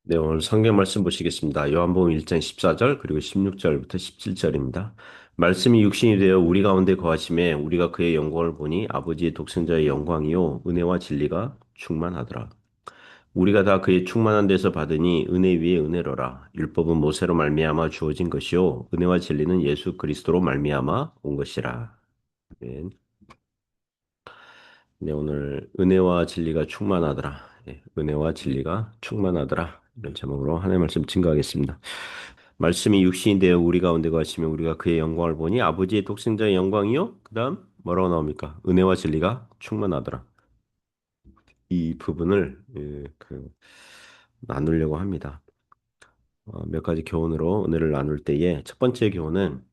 네, 오늘 성경 말씀 보시겠습니다. 요한복음 1장 14절 그리고 16절부터 17절입니다. 말씀이 육신이 되어 우리 가운데 거하심에 우리가 그의 영광을 보니 아버지의 독생자의 영광이요 은혜와 진리가 충만하더라. 우리가 다 그의 충만한 데서 받으니 은혜 위에 은혜로라. 율법은 모세로 말미암아 주어진 것이요 은혜와 진리는 예수 그리스도로 말미암아 온 것이라. 아멘. 네, 오늘 은혜와 진리가 충만하더라. 네, 은혜와 진리가 충만하더라. 이런 제목으로 하나님의 말씀 증거하겠습니다. 말씀이 육신이 되어 우리 가운데 거하시면 우리가 그의 영광을 보니 아버지의 독생자의 영광이요. 그다음 뭐라고 나옵니까? 은혜와 진리가 충만하더라. 이 부분을 나누려고 합니다. 몇 가지 교훈으로 은혜를 나눌 때에 첫 번째 교훈은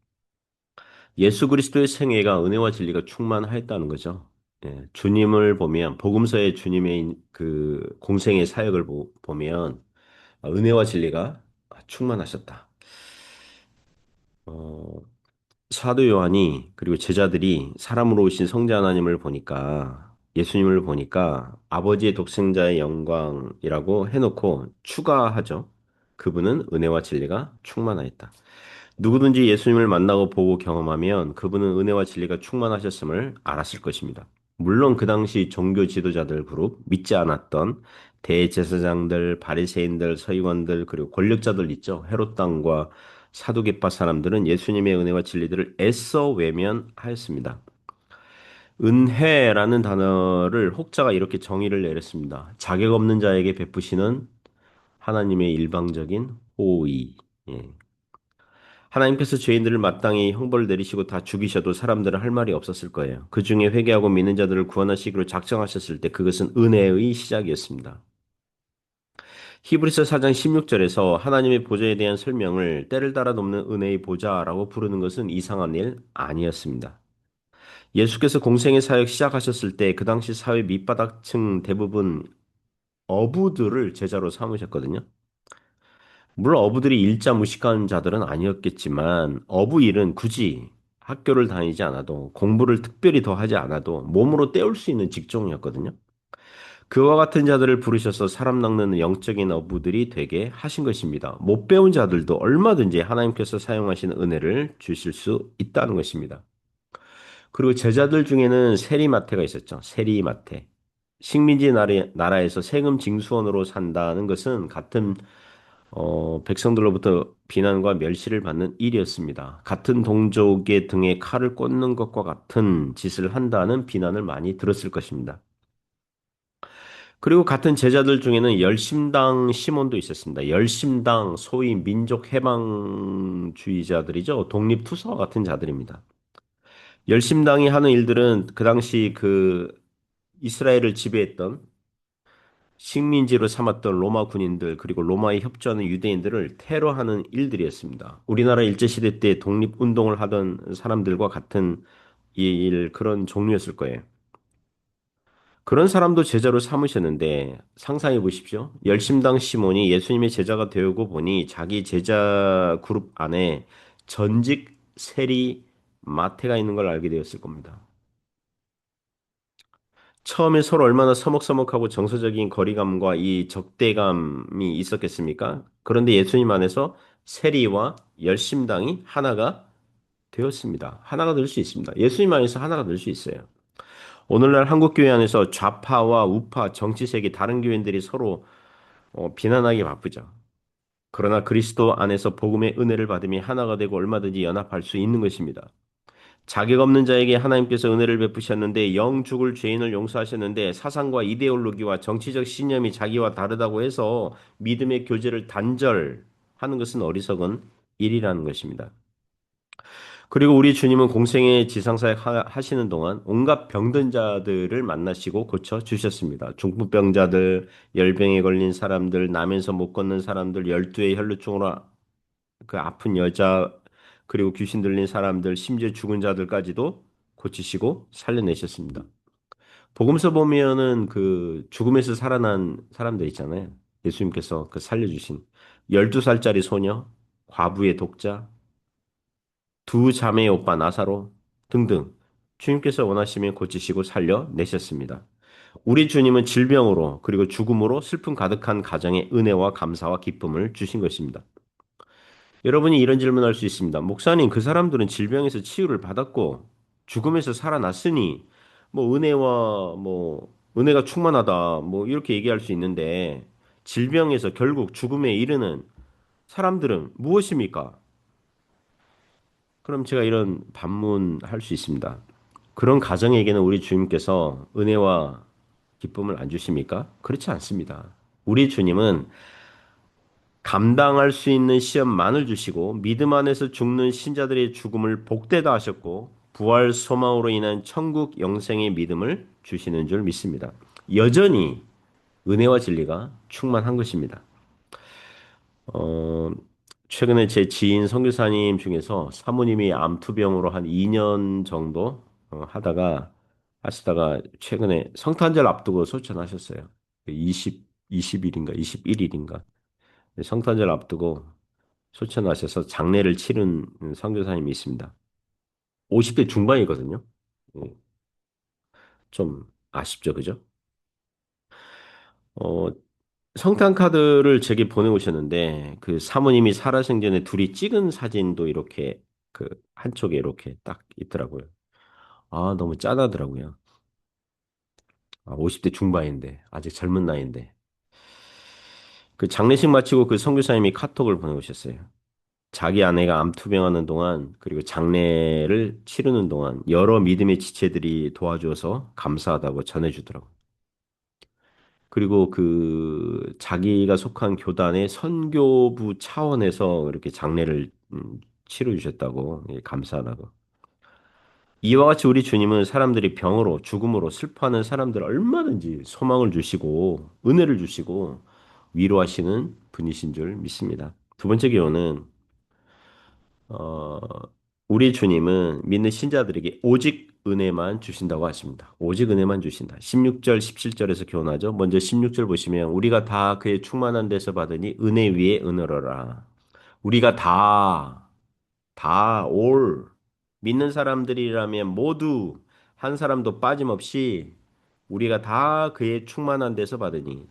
예수 그리스도의 생애가 은혜와 진리가 충만하였다는 거죠. 예, 주님을 보면 복음서의 주님의 그 공생의 사역을 보면 은혜와 진리가 충만하셨다. 어, 사도 요한이 그리고 제자들이 사람으로 오신 성자 하나님을 보니까 예수님을 보니까 아버지의 독생자의 영광이라고 해놓고 추가하죠. 그분은 은혜와 진리가 충만하였다. 누구든지 예수님을 만나고 보고 경험하면 그분은 은혜와 진리가 충만하셨음을 알았을 것입니다. 물론 그 당시 종교 지도자들 그룹, 믿지 않았던 대제사장들, 바리새인들, 서기관들 그리고 권력자들 있죠. 헤롯 당과 사두개파 사람들은 예수님의 은혜와 진리들을 애써 외면하였습니다. 은혜라는 단어를 혹자가 이렇게 정의를 내렸습니다. 자격 없는 자에게 베푸시는 하나님의 일방적인 호의. 예. 하나님께서 죄인들을 마땅히 형벌을 내리시고 다 죽이셔도 사람들은 할 말이 없었을 거예요. 그 중에 회개하고 믿는 자들을 구원하시기로 작정하셨을 때 그것은 은혜의 시작이었습니다. 히브리서 4장 16절에서 하나님의 보좌에 대한 설명을 때를 따라 돕는 은혜의 보좌라고 부르는 것은 이상한 일 아니었습니다. 예수께서 공생의 사역 시작하셨을 때 그 당시 사회 밑바닥층 대부분 어부들을 제자로 삼으셨거든요. 물론 어부들이 일자 무식한 자들은 아니었겠지만 어부 일은 굳이 학교를 다니지 않아도 공부를 특별히 더 하지 않아도 몸으로 때울 수 있는 직종이었거든요. 그와 같은 자들을 부르셔서 사람 낚는 영적인 어부들이 되게 하신 것입니다. 못 배운 자들도 얼마든지 하나님께서 사용하시는 은혜를 주실 수 있다는 것입니다. 그리고 제자들 중에는 세리마태가 있었죠. 세리마태. 식민지 나라에서 세금 징수원으로 산다는 것은 같은 백성들로부터 비난과 멸시를 받는 일이었습니다. 같은 동족의 등에 칼을 꽂는 것과 같은 짓을 한다는 비난을 많이 들었을 것입니다. 그리고 같은 제자들 중에는 열심당 시몬도 있었습니다. 열심당 소위 민족 해방주의자들이죠. 독립투사와 같은 자들입니다. 열심당이 하는 일들은 그 당시 그 이스라엘을 지배했던 식민지로 삼았던 로마 군인들 그리고 로마에 협조하는 유대인들을 테러하는 일들이었습니다. 우리나라 일제시대 때 독립운동을 하던 사람들과 같은 그런 종류였을 거예요. 그런 사람도 제자로 삼으셨는데 상상해 보십시오. 열심당 시몬이 예수님의 제자가 되고 보니 자기 제자 그룹 안에 전직 세리 마태가 있는 걸 알게 되었을 겁니다. 처음에 서로 얼마나 서먹서먹하고 정서적인 거리감과 이 적대감이 있었겠습니까? 그런데 예수님 안에서 세리와 열심당이 하나가 되었습니다. 하나가 될 수 있습니다. 예수님 안에서 하나가 될 수 있어요. 오늘날 한국교회 안에서 좌파와 우파, 정치색이 다른 교인들이 서로 비난하기 바쁘죠. 그러나 그리스도 안에서 복음의 은혜를 받으며 하나가 되고 얼마든지 연합할 수 있는 것입니다. 자격 없는 자에게 하나님께서 은혜를 베푸셨는데 영 죽을 죄인을 용서하셨는데 사상과 이데올로기와 정치적 신념이 자기와 다르다고 해서 믿음의 교제를 단절하는 것은 어리석은 일이라는 것입니다. 그리고 우리 주님은 공생의 지상사역 하시는 동안 온갖 병든 자들을 만나시고 고쳐 주셨습니다. 중풍병자들, 열병에 걸린 사람들, 나면서 못 걷는 사람들, 열두의 혈루증으로 그 아픈 여자 그리고 귀신 들린 사람들 심지어 죽은 자들까지도 고치시고 살려내셨습니다. 복음서 보면은 그 죽음에서 살아난 사람들 있잖아요. 예수님께서 그 살려주신 12살짜리 소녀, 과부의 독자, 두 자매의 오빠 나사로 등등 주님께서 원하시면 고치시고 살려내셨습니다. 우리 주님은 질병으로 그리고 죽음으로 슬픔 가득한 가정에 은혜와 감사와 기쁨을 주신 것입니다. 여러분이 이런 질문을 할 수 있습니다. 목사님, 그 사람들은 질병에서 치유를 받았고 죽음에서 살아났으니 뭐 은혜와 뭐 은혜가 충만하다 뭐 이렇게 얘기할 수 있는데 질병에서 결국 죽음에 이르는 사람들은 무엇입니까? 그럼 제가 이런 반문할 수 있습니다. 그런 가정에게는 우리 주님께서 은혜와 기쁨을 안 주십니까? 그렇지 않습니다. 우리 주님은 감당할 수 있는 시험만을 주시고 믿음 안에서 죽는 신자들의 죽음을 복되다 하셨고 부활 소망으로 인한 천국 영생의 믿음을 주시는 줄 믿습니다. 여전히 은혜와 진리가 충만한 것입니다. 어, 최근에 제 지인 선교사님 중에서 사모님이 암투병으로 한 2년 정도 하시다가 최근에 성탄절 앞두고 소천하셨어요. 20일인가 21일인가 성탄절 앞두고 소천하셔서 장례를 치른 선교사님이 있습니다. 50대 중반이거든요. 예, 좀 아쉽죠, 그죠? 어, 성탄 카드를 제게 보내오셨는데 그 사모님이 살아생전에 둘이 찍은 사진도 이렇게 그 한쪽에 이렇게 딱 있더라고요. 아, 너무 짠하더라고요. 50대 중반인데 아직 젊은 나이인데 그 장례식 마치고 그 선교사님이 카톡을 보내오셨어요. 자기 아내가 암투병하는 동안 그리고 장례를 치르는 동안 여러 믿음의 지체들이 도와줘서 감사하다고 전해주더라고요. 그리고 그 자기가 속한 교단의 선교부 차원에서 이렇게 장례를 치러 주셨다고 예, 감사하다고. 이와 같이 우리 주님은 사람들이 병으로 죽음으로 슬퍼하는 사람들 얼마든지 소망을 주시고 은혜를 주시고 위로하시는 분이신 줄 믿습니다. 두 번째 교훈은 어, 우리 주님은 믿는 신자들에게 오직 은혜만 주신다고 하십니다. 오직 은혜만 주신다. 16절, 17절에서 교훈하죠. 먼저 16절 보시면 우리가 다 그의 충만한 데서 받으니 은혜 위에 은혜로라. 우리가 올 믿는 사람들이라면 모두 한 사람도 빠짐없이 우리가 다 그의 충만한 데서 받으니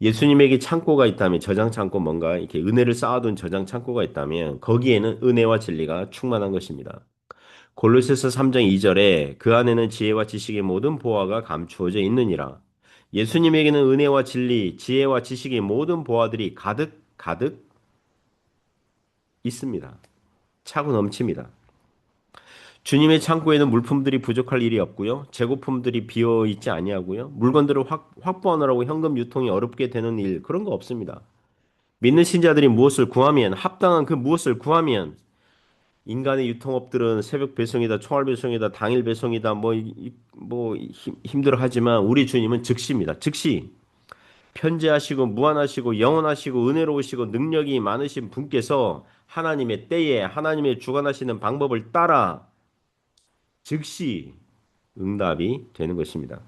예수님에게 창고가 있다면 저장 창고 뭔가 이렇게 은혜를 쌓아둔 저장 창고가 있다면 거기에는 은혜와 진리가 충만한 것입니다. 골로새서 3장 2절에 그 안에는 지혜와 지식의 모든 보화가 감추어져 있느니라. 예수님에게는 은혜와 진리, 지혜와 지식의 모든 보화들이 가득 가득 있습니다. 차고 넘칩니다. 주님의 창고에는 물품들이 부족할 일이 없고요. 재고품들이 비어 있지 아니하고요. 물건들을 확보하느라고 현금 유통이 어렵게 되는 일 그런 거 없습니다. 믿는 신자들이 무엇을 구하면 합당한 그 무엇을 구하면 인간의 유통업들은 새벽 배송이다, 총알 배송이다, 당일 배송이다, 힘들어하지만 우리 주님은 즉시입니다. 즉시 편재하시고 무한하시고 영원하시고 은혜로우시고 능력이 많으신 분께서 하나님의 때에 하나님의 주관하시는 방법을 따라 즉시 응답이 되는 것입니다.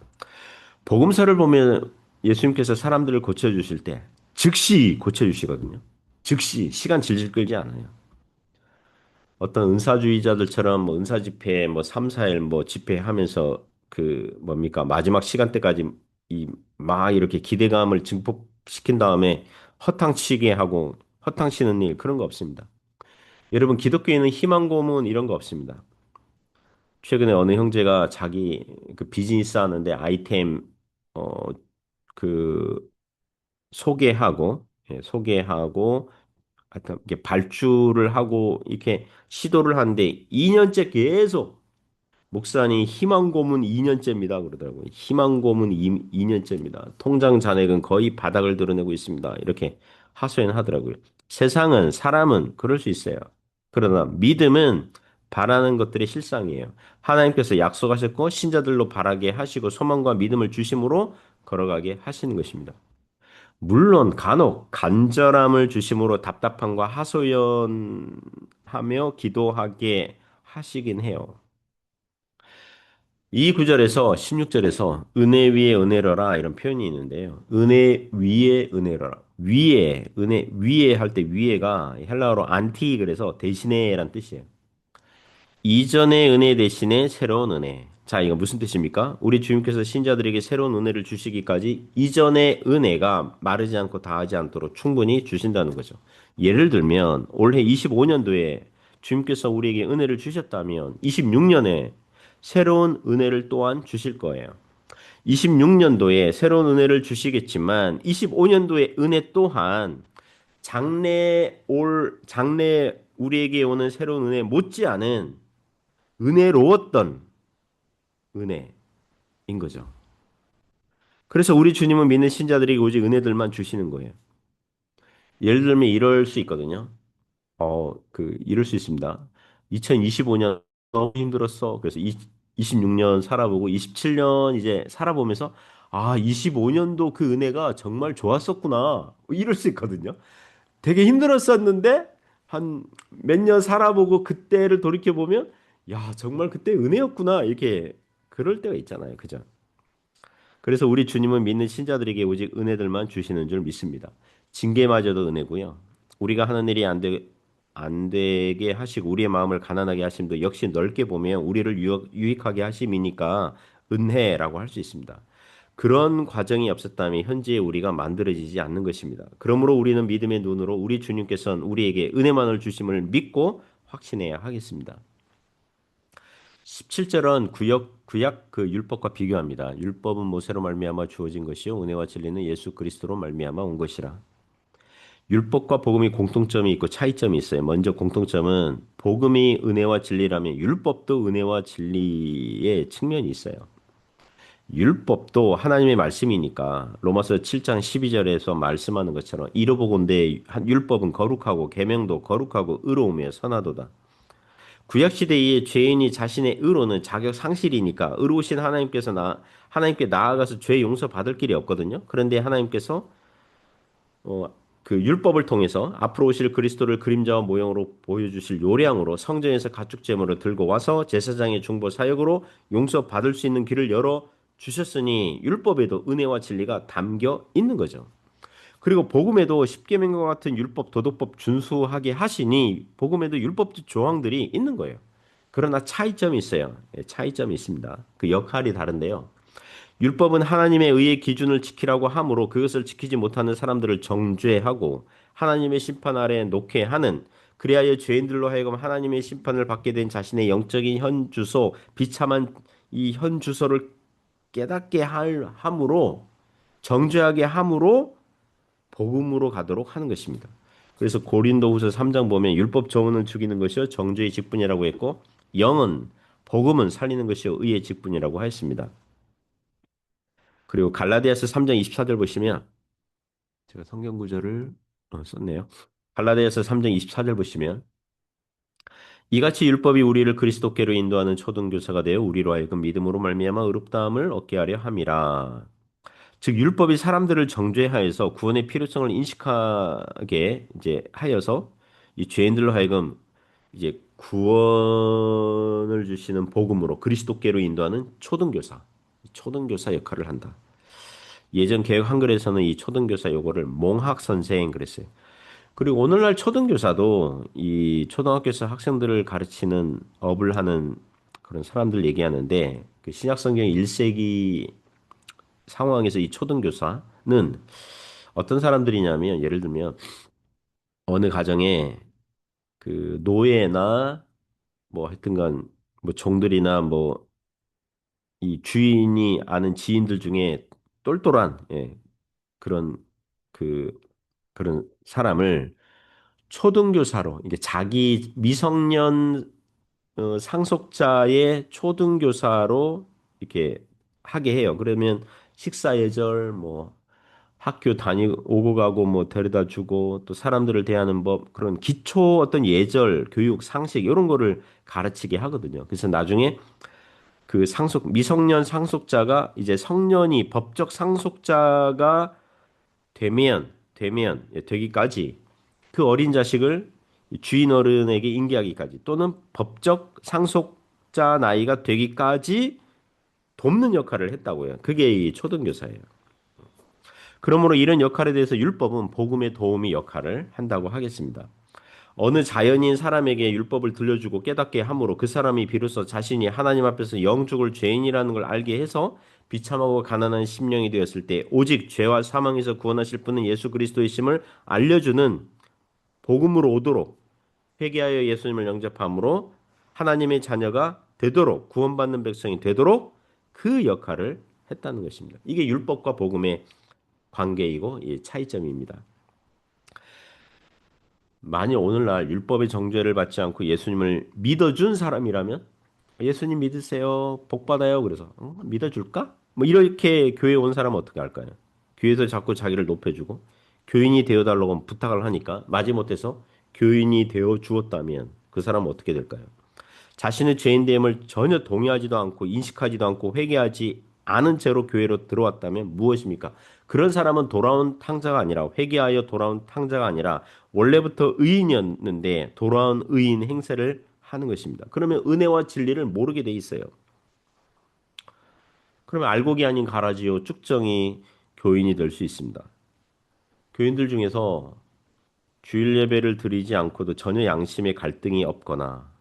복음서를 보면 예수님께서 사람들을 고쳐주실 때 즉시 고쳐주시거든요. 즉시 시간 질질 끌지 않아요. 어떤 은사주의자들처럼 뭐 은사 집회 뭐 3, 4일 뭐 집회하면서 그 뭡니까 마지막 시간대까지 이 막 이렇게 기대감을 증폭시킨 다음에 허탕치게 하고 허탕치는 일 그런 거 없습니다. 여러분 기독교에는 희망 고문 이런 거 없습니다. 최근에 어느 형제가 자기 그 비즈니스 하는데 아이템 어 그 소개하고 하여튼 이렇게 발주를 하고 이렇게 시도를 하는데 2년째 계속 목사님 희망 고문 2년째입니다 그러더라고요. 희망 고문 2년째입니다. 통장 잔액은 거의 바닥을 드러내고 있습니다. 이렇게 하소연하더라고요. 세상은 사람은 그럴 수 있어요. 그러나 믿음은 바라는 것들의 실상이에요. 하나님께서 약속하셨고 신자들로 바라게 하시고 소망과 믿음을 주심으로 걸어가게 하시는 것입니다. 물론 간혹 간절함을 주심으로 답답함과 하소연하며 기도하게 하시긴 해요. 이 구절에서 16절에서 은혜 위에 은혜로라 이런 표현이 있는데요. 은혜 위에 은혜로라. 위에 은혜 위에 할 때 위에가 헬라어로 안티 그래서 대신에란 뜻이에요. 이전의 은혜 대신에 새로운 은혜. 자, 이거 무슨 뜻입니까? 우리 주님께서 신자들에게 새로운 은혜를 주시기까지 이전의 은혜가 마르지 않고 다하지 않도록 충분히 주신다는 거죠. 예를 들면 올해 25년도에 주님께서 우리에게 은혜를 주셨다면 26년에 새로운 은혜를 또한 주실 거예요. 26년도에 새로운 은혜를 주시겠지만 25년도의 은혜 또한 장래 우리에게 오는 새로운 은혜 못지않은 은혜로웠던 은혜인 거죠. 그래서 우리 주님은 믿는 신자들에게 오직 은혜들만 주시는 거예요. 예를 들면 이럴 수 있거든요. 이럴 수 있습니다. 2025년 너무 힘들었어. 그래서 26년 살아보고 27년 이제 살아보면서 25년도 그 은혜가 정말 좋았었구나. 이럴 수 있거든요. 되게 힘들었었는데 한 몇 년 살아보고 그때를 돌이켜 보면 야, 정말 그때 은혜였구나. 이렇게 그럴 때가 있잖아요. 그죠? 그래서 우리 주님은 믿는 신자들에게 오직 은혜들만 주시는 줄 믿습니다. 징계마저도 은혜고요. 우리가 하는 일이 안 되게 하시고 우리의 마음을 가난하게 하심도 역시 넓게 보면 우리를 유익하게 하심이니까 은혜라고 할 수 있습니다. 그런 과정이 없었다면 현재의 우리가 만들어지지 않는 것입니다. 그러므로 우리는 믿음의 눈으로 우리 주님께서는 우리에게 은혜만을 주심을 믿고 확신해야 하겠습니다. 17절은 구약 그 율법과 비교합니다. 율법은 모세로 말미암아 주어진 것이요 은혜와 진리는 예수 그리스도로 말미암아 온 것이라. 율법과 복음이 공통점이 있고 차이점이 있어요. 먼저 공통점은 복음이 은혜와 진리라면 율법도 은혜와 진리의 측면이 있어요. 율법도 하나님의 말씀이니까 로마서 7장 12절에서 말씀하는 것처럼 이르보건대 율법은 거룩하고 계명도 거룩하고 의로우며 선하도다. 구약 시대의 죄인이 자신의 의로는 자격 상실이니까 의로우신 하나님께 나아가서 죄 용서 받을 길이 없거든요. 그런데 하나님께서 어, 그 율법을 통해서 앞으로 오실 그리스도를 그림자와 모형으로 보여주실 요량으로 성전에서 가축 제물을 들고 와서 제사장의 중보 사역으로 용서 받을 수 있는 길을 열어 주셨으니 율법에도 은혜와 진리가 담겨 있는 거죠. 그리고 복음에도 십계명과 같은 율법 도덕법 준수하게 하시니 복음에도 율법 조항들이 있는 거예요. 그러나 차이점이 있어요. 예, 차이점이 있습니다. 그 역할이 다른데요. 율법은 하나님의 의의 기준을 지키라고 하므로 그것을 지키지 못하는 사람들을 정죄하고 하나님의 심판 아래 놓게 하는 그리하여 죄인들로 하여금 하나님의 심판을 받게 된 자신의 영적인 현주소 비참한 이 현주소를 깨닫게 함으로 정죄하게 함으로 복음으로 가도록 하는 것입니다. 그래서 고린도후서 3장 보면 율법 조문을 죽이는 것이요 정죄의 직분이라고 했고 영은 복음은 살리는 것이요 의의 직분이라고 했습니다. 그리고 갈라디아서 3장 24절 보시면 제가 성경 구절을 썼네요. 갈라디아서 3장 24절 보시면 이같이 율법이 우리를 그리스도께로 인도하는 초등교사가 되어 우리로 하여금 믿음으로 말미암아 의롭다함을 얻게 하려 함이라. 즉 율법이 사람들을 정죄하여서 구원의 필요성을 인식하게 이제 하여서 이 죄인들로 하여금 이제 구원을 주시는 복음으로 그리스도께로 인도하는 초등교사 역할을 한다. 예전 개혁 한글에서는 이 초등교사 요거를 몽학 선생 그랬어요. 그리고 오늘날 초등교사도 이 초등학교에서 학생들을 가르치는 업을 하는 그런 사람들 얘기하는데 그 신약성경 1세기 상황에서 이 초등교사는 어떤 사람들이냐면 예를 들면 어느 가정에 그 노예나 뭐 하여튼간 뭐 종들이나 뭐 이 주인이 아는 지인들 중에 똘똘한 그런 그 그런 사람을 초등교사로 이게 자기 미성년 상속자의 초등교사로 이렇게 하게 해요. 그러면 식사 예절 뭐 학교 오고 가고 뭐 데려다 주고 또 사람들을 대하는 법 그런 기초 어떤 예절, 교육, 상식 이런 거를 가르치게 하거든요. 그래서 나중에 그 미성년 상속자가 이제 성년이 법적 상속자가 되기까지 그 어린 자식을 주인 어른에게 인계하기까지 또는 법적 상속자 나이가 되기까지 돕는 역할을 했다고요. 그게 이 초등교사예요. 그러므로 이런 역할에 대해서 율법은 복음의 도움이 역할을 한다고 하겠습니다. 어느 자연인 사람에게 율법을 들려주고 깨닫게 함으로 그 사람이 비로소 자신이 하나님 앞에서 영죽을 죄인이라는 걸 알게 해서 비참하고 가난한 심령이 되었을 때 오직 죄와 사망에서 구원하실 분은 예수 그리스도이심을 알려주는 복음으로 오도록 회개하여 예수님을 영접함으로 하나님의 자녀가 되도록 구원받는 백성이 되도록 그 역할을 했다는 것입니다. 이게 율법과 복음의 관계이고 이 차이점입니다. 만약 오늘날 율법의 정죄를 받지 않고 예수님을 믿어준 사람이라면 예수님 믿으세요. 복 받아요. 그래서 믿어줄까? 뭐 이렇게 교회 온 사람은 어떻게 할까요? 교회에서 자꾸 자기를 높여주고 교인이 되어달라고 부탁을 하니까 마지못해서 교인이 되어 주었다면 그 사람은 어떻게 될까요? 자신의 죄인됨을 전혀 동의하지도 않고 인식하지도 않고 회개하지 않은 채로 교회로 들어왔다면 무엇입니까? 그런 사람은 돌아온 탕자가 아니라 회개하여 돌아온 탕자가 아니라 원래부터 의인이었는데 돌아온 의인 행세를 하는 것입니다. 그러면 은혜와 진리를 모르게 돼 있어요. 그러면 알곡이 아닌 가라지요 쭉정이 교인이 될 수 있습니다. 교인들 중에서 주일 예배를 드리지 않고도 전혀 양심의 갈등이 없거나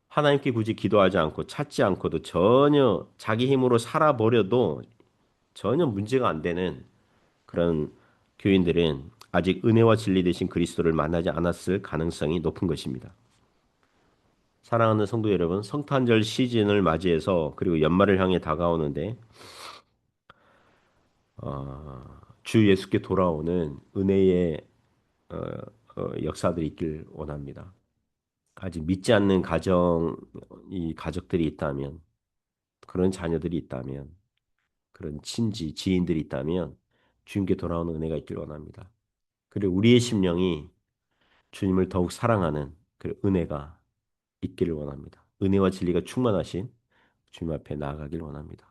하나님께 굳이 기도하지 않고 찾지 않고도 전혀 자기 힘으로 살아버려도 전혀 문제가 안 되는 그런 교인들은 아직 은혜와 진리 대신 그리스도를 만나지 않았을 가능성이 높은 것입니다. 사랑하는 성도 여러분, 성탄절 시즌을 맞이해서 그리고 연말을 향해 다가오는데 주 예수께 돌아오는 은혜의 어, 역사들이 있길 원합니다. 아직 믿지 않는 가족들이 있다면, 그런 자녀들이 있다면, 그런 지인들이 있다면 주님께 돌아오는 은혜가 있길 원합니다. 그리고 우리의 심령이 주님을 더욱 사랑하는 그 은혜가 있기를 원합니다. 은혜와 진리가 충만하신 주님 앞에 나아가길 원합니다.